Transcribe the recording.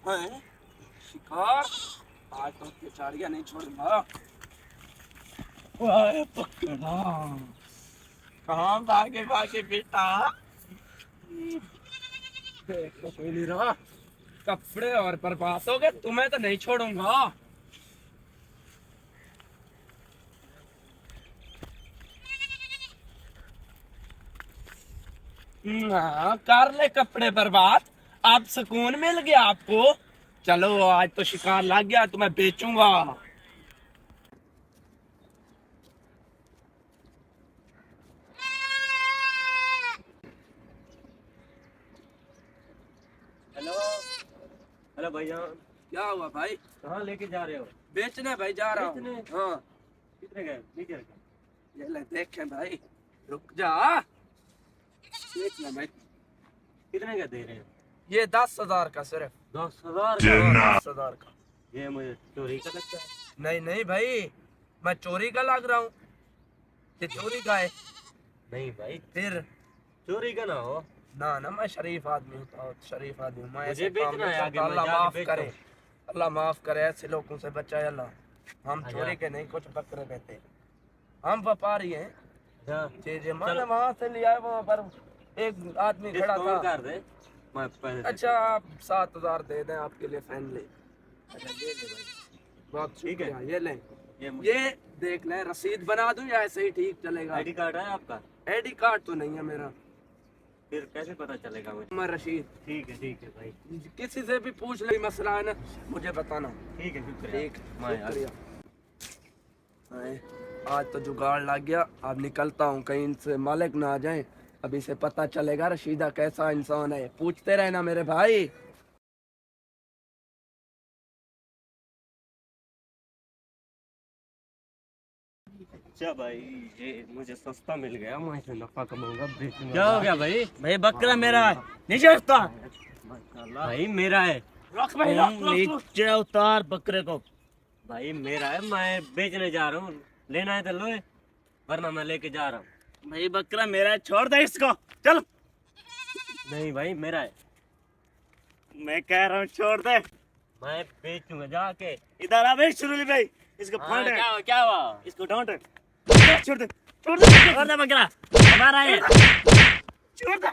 हैं? शिकार आज तो बेचारियां नहीं छोड़ूंगा। वाह, पकड़ा। कहाँ भागे भागे बेटा? देखो कोई नहीं रहा। कपड़े और बर्बाद हो गए, तुम्हें तो नहीं छोड़ूंगा। हाँ, कर ले कपड़े बर्बाद। अब सुकून मिल गया आपको। चलो आज तो शिकार लग गया, तुम्हें बेचूंगा। हेलो। हेलो भाईजान। क्या हुआ भाई? कहाँ लेके जा रहे हो? बेचने भाई जा रहा हूँ। बेचने? हाँ, कितने गए नीचे रखे? ये ले देखें भाई। रुक जा। बेचना भाई। कितने का दे रहे हो? ये 10,000 का सिर्फ। 10,000 हाँ, 10,000 का। ये मुझे चोरी का लगता है। नहीं नहीं भाई, मैं चोरी का लग रहा हूँ? ये चोरी का है। नहीं भाई, फिर चोरी का ना हो। ना ना, मैं शरीफ आदमी हूँ, बहुत शरीफ आदमी हूँ मैं। मुझे ऐसे काम बेचना नहीं है आगे, करता। मैं अल्लाह जाके माफ बेचता करे। हूँ। अल्लाह माफ करे, ऐसे लोगों से बचाए अल्लाह। हम अच्छा। चोरी के नहीं, कुछ बकरे देते। हम व्यापारी हैं। हाँ, जी जी, मैंने चलो। वहां से लिया है, वहाँ पर एक आदमी खड़ा था। डिस्काउंट कर दे, मैं पैसे अच्छा, आप 7,000 दे दें आपके लिए फ्रेंडली। अच्छा ये ले भाई। बहुत ठीक है। शुक्रिया। ये लें। ये ये देख लें, रसीद बना दूं या ऐसे ही ठीक चलेगा? आईडी कार्ड है आपका? आईडी कार्ड तो नहीं है मेरा। फिर कैसे पता चलेगा मुझे? मैं रशीद। ठीक है भाई। किसी से भी पूछ ले, मसला है ना, मुझे बताना। ठीक है, शुक्रिया। ठीक, मैं शुक्रिया। हाय, आज तो जुगाड़ लग गया। अब निकलता हूँ, कहीं इनसे मालिक ना आ जाए। अभी से पता चलेगा रशीदा कैसा इंसान है। पूछते रहना मेरे भाई। अच्छा भाई, ये मुझे सस्ता मिल गया, मैं इसे नफा कमाऊंगा बेचूंगा। क्या हो गया भाई? भाई बकरा मेरा है, नीचे उतार। भाई मेरा है। रख भाई, रख, रख, रख। नीचे उतार बकरे को। भाई मेरा है, मैं बेचने जा रहा हूँ। लेना है तो लो, वरना मैं लेके जा रहा हूँ। भाई बकरा मेरा है, छोड़ दे इसको। चल, नहीं भाई मेरा है, मैं कह रहा हूँ छोड़ दे। मैं बेचूंगा जाके। इधर आ भाई शुरू भाई, इसको फाड़ दे। क्या हुआ? इसको डांट। छोड़ दे, छोड़ दे, छोड़ दे बकरा, हमारा है। छोड़ दे।